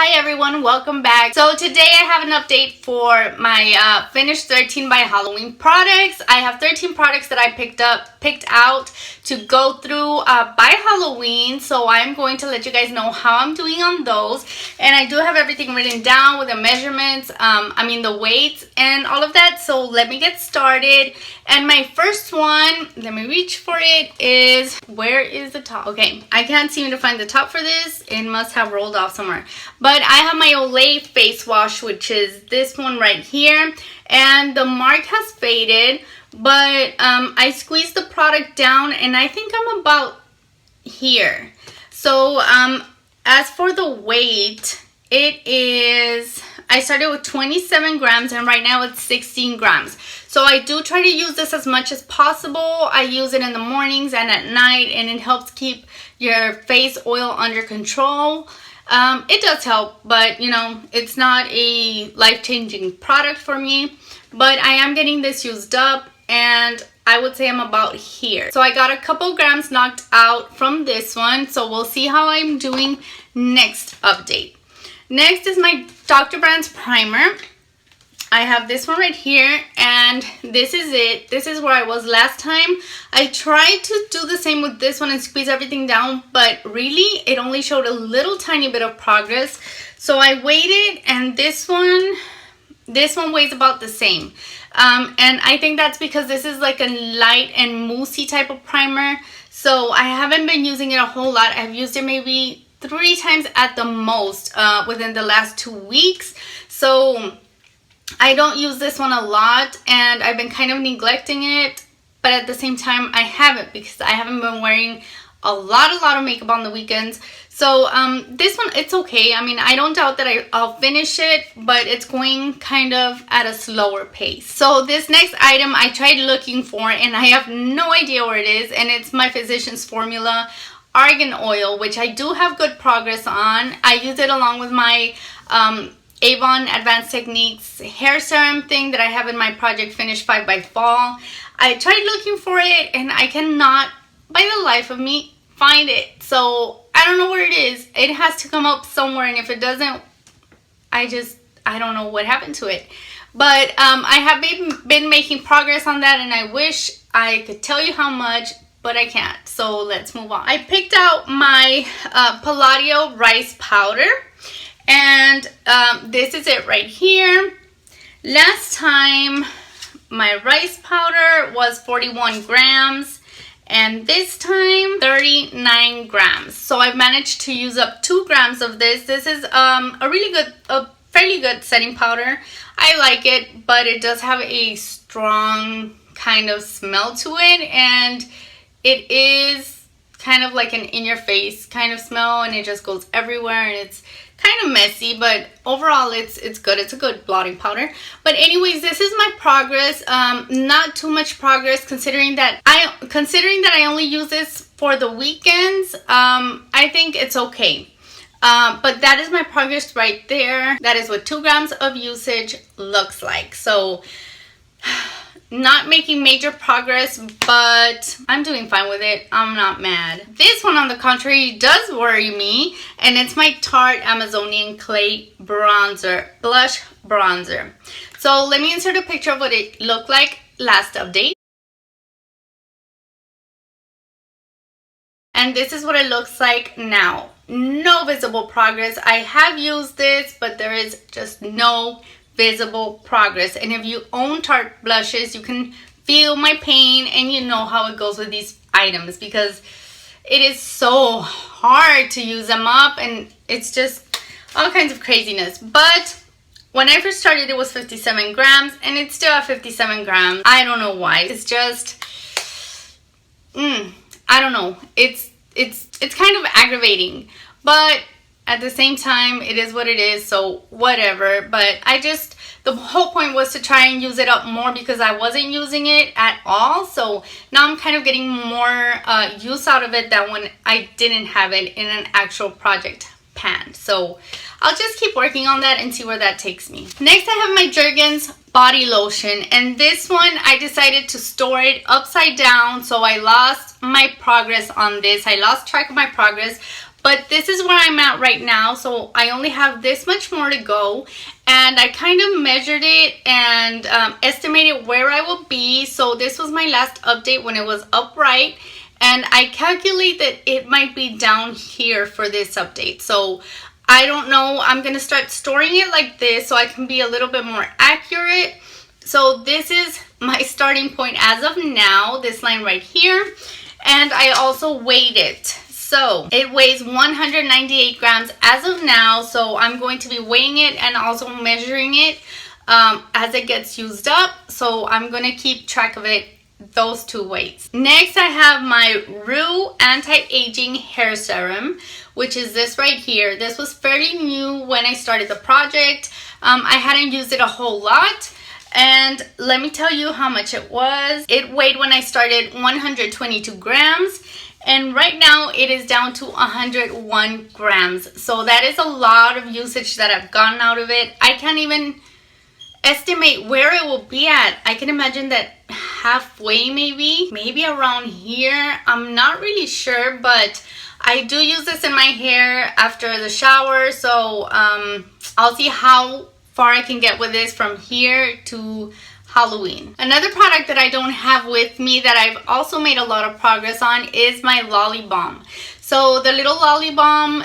Hi everyone, welcome back. So today I have an update for my finished 13 by Halloween products. I have 13 products that I picked out to go through by Halloween. So I'm going to let you guys know how I'm doing on those. And I do have everything written down with the measurements, the weights and all of that. So let me get started. And my first one, let me reach for it, is, where is the top? Okay, I can't seem to find the top for this. It must have rolled off somewhere. But I have my Olay face wash, which is this one right here. And the mark has faded, but I squeezed the product down and I think I'm about here. So as for the weight, it is, I started with 27 grams and right now it's 16 grams. So I do try to use this as much as possible. I use it in the mornings and at night, and it helps keep your face oil under control. It does help, but you know, it's not a life-changing product for me. But I am getting this used up, and I would say I'm about here. So I got a couple grams knocked out from this one. So we'll see how I'm doing next update. Next is my Dr. Brand's primer. I have this one right here, and this is it. This is where I was last time. I tried to do the same with this one and squeeze everything down, but really it only showed a little tiny bit of progress. So I waited, and this one weighs about the same. And I think that's because this is like a light and moussey type of primer. So I haven't been using it a whole lot. I've used it maybe 3 times at the most within the last 2 weeks. So I don't use this one a lot, and I've been kind of neglecting it, but at the same time I haven't, because I haven't been wearing a lot of makeup on the weekends. So this one, it's okay. I mean, I don't doubt that I'll finish it, but it's going kind of at a slower pace. So this next item I tried looking for, and I have no idea where it is, and it's my Physicians Formula Argan Oil, which I do have good progress on. I use it along with my Avon Advanced Techniques hair serum thing that I have in my Project Finish 5 by Fall. I tried looking for it and I cannot, by the life of me, find it. So I don't know where it is. It has to come up somewhere, and if it doesn't, I don't know what happened to it. But I have been making progress on that, and I wish I could tell you how much, but I can't. So let's move on. I picked out my Palladio rice powder. And this is it right here. Last time my rice powder was 41 grams, and this time 39 grams. So I've managed to use up 2 grams of this. This is a fairly good setting powder. I like it, but it does have a strong kind of smell to it, and it is kind of like an in-your-face kind of smell, and it just goes everywhere, and it's kind of messy, but overall it's good. It's a good blotting powder. But anyways, this is my progress. Not too much progress considering that I only use this for the weekends. I think it's okay. But that is my progress right there. That is what 2 grams of usage looks like. So not making major progress, but I'm doing fine with it. I'm not mad. This one, on the contrary, does worry me, and it's my Tarte Amazonian Clay Blush Bronzer. So let me insert a picture of what it looked like last update. And this is what it looks like now. No visible progress. I have used this, but there is just no visible progress. And if you own Tarte blushes, you can feel my pain, and you know how it goes with these items, because it is so hard to use them up, and it's just all kinds of craziness. But when I first started, it was 57 grams, and it's still at 57 grams. I don't know why. It's just I don't know. It's kind of aggravating, but at the same time, it is what it is, so whatever. But the whole point was to try and use it up more, because I wasn't using it at all. So now I'm kind of getting more use out of it than when I didn't have it in an actual project pan. So I'll just keep working on that and see where that takes me. Next, I have my Jergens body lotion, and this one I decided to store it upside down, so I lost my progress on this. I lost track of my progress, But this is where I'm at right now, so I only have this much more to go. And I kind of measured it and estimated where I will be. So this was my last update when it was upright. And I calculate that it might be down here for this update. So I don't know. I'm going to start storing it like this so I can be a little bit more accurate. So this is my starting point as of now, this line right here. And I also weighed it. So it weighs 198 grams as of now. So I'm going to be weighing it and also measuring it as it gets used up. So I'm going to keep track of it, those two weights. Next, I have my Rue Anti-Aging Hair Serum, which is this right here. This was fairly new when I started the project. I hadn't used it a whole lot. And let me tell you how much it was. It weighed when I started 122 grams. And right now it is down to 101 grams. So that is a lot of usage that I've gotten out of it. I can't even estimate where it will be at. I can imagine that halfway maybe around here. I'm not really sure, but I do use this in my hair after the shower. So I'll see how far I can get with this from here to Halloween. Another product that I don't have with me that I've also made a lot of progress on is my Lolly Balm. So the little Lolly Balm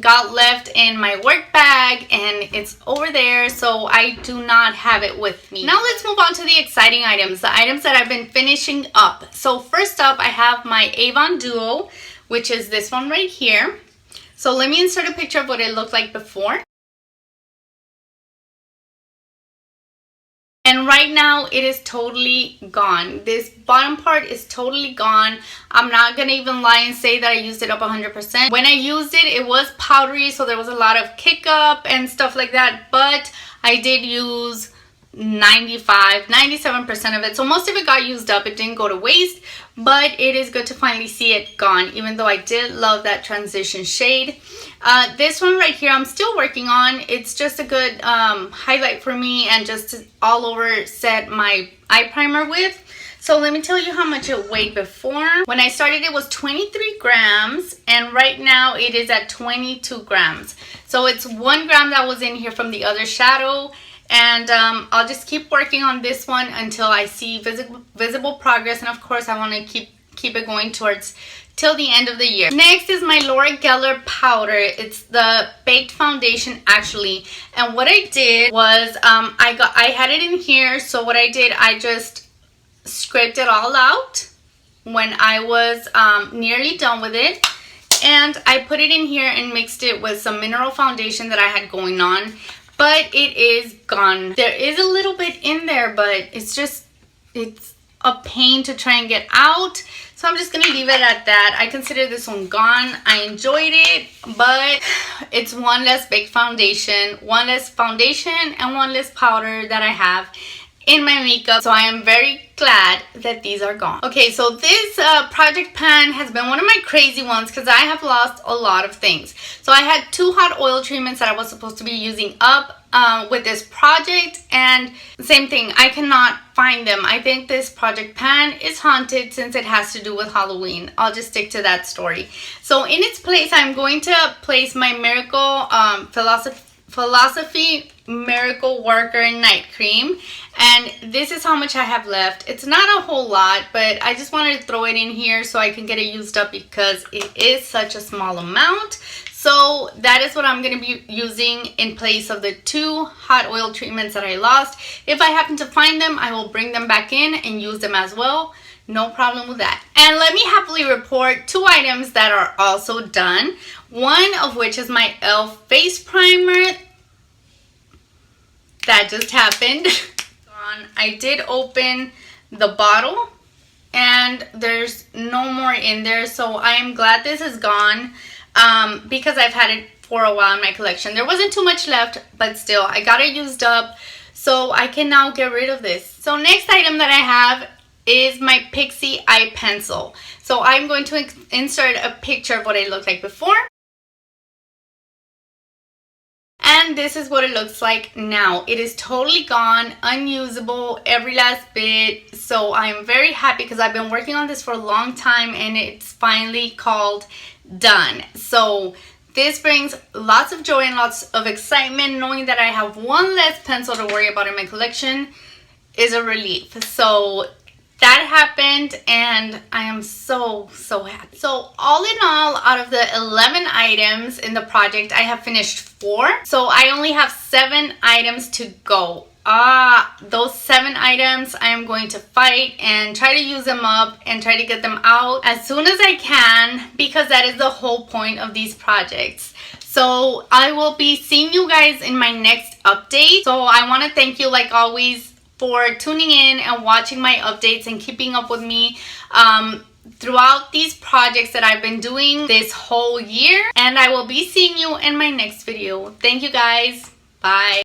got left in my work bag and it's over there, so I do not have it with me. Now let's move on to the exciting items, the items that I've been finishing up. So first up, I have my Avon Duo, which is this one right here. So let me insert a picture of what it looked like before. And right now it is totally gone. This bottom part is totally gone. I'm not gonna even lie and say that I used it up 100%. When I used it, it was powdery, so there was a lot of kick up and stuff like that, but I did use 97% of it. So most of it got used up. It didn't go to waste, but it is good to finally see it gone, even though I did love that transition shade. This one right here I'm still working on. It's just a good highlight for me and just to all over set my eye primer with. So let me tell you how much it weighed before. When I started it was 23 grams and right now it is at 22 grams. So it's 1 gram that was in here from the other shadow. And I'll just keep working on this one until I see visible progress. And of course I want to keep it going towards till the end of the year. Next is my Laura Geller powder. It's the baked foundation actually. And what I did was I had it in here. So what I did, I just scraped it all out when I was nearly done with it. And I put it in here and mixed it with some mineral foundation that I had going on. But it is gone. There is a little bit in there, but it's a pain to try and get out. So I'm just going to leave it at that. I consider this one gone. I enjoyed it, but it's one less baked foundation, one less foundation, and one less powder that I have in my makeup. So I am very glad that these are gone. Okay, so this project pan has been one of my crazy ones because I have lost a lot of things. So I had 2 hot oil treatments that I was supposed to be using up with this project, and same thing, I cannot find them. I think this project pan is haunted since it has to do with Halloween. I'll just stick to that story. So in its place, I'm going to place my Miracle Philosophy Miracle Worker Night Cream, and this is how much I have left. It's not a whole lot, but I just wanted to throw it in here so I can get it used up because it is such a small amount. So that is what I'm going to be using in place of the 2 hot oil treatments that I lost. If I happen to find them, I will bring them back in and use them as well. No problem with that. And let me happily report 2 items that are also done. One of which is my e.l.f. face primer. That just happened. I did open the bottle and there's no more in there. So I am glad this is gone. Because I've had it for a while in my collection. There wasn't too much left, but still, I got it used up, so I can now get rid of this. So next item that I have is my Pixie Eye Pencil. So I'm going to insert a picture of what it looked like before. And and this is what it looks like now. It is totally gone, unusable, every last bit. So I'm very happy because I've been working on this for a long time and it's finally called done. So this brings lots of joy and lots of excitement. Knowing that I have one less pencil to worry about in my collection is a relief. So that happened and I am so happy. So all in all, out of the 11 items in the project, I have finished 4. So I only have 7 items to go. Those 7 items I am going to fight and try to use them up and try to get them out as soon as I can, because that is the whole point of these projects. So I will be seeing you guys in my next update. So I want to thank you, like always, for tuning in and watching my updates and keeping up with me throughout these projects that I've been doing this whole year. And I will be seeing you in my next video. Thank you guys. Bye.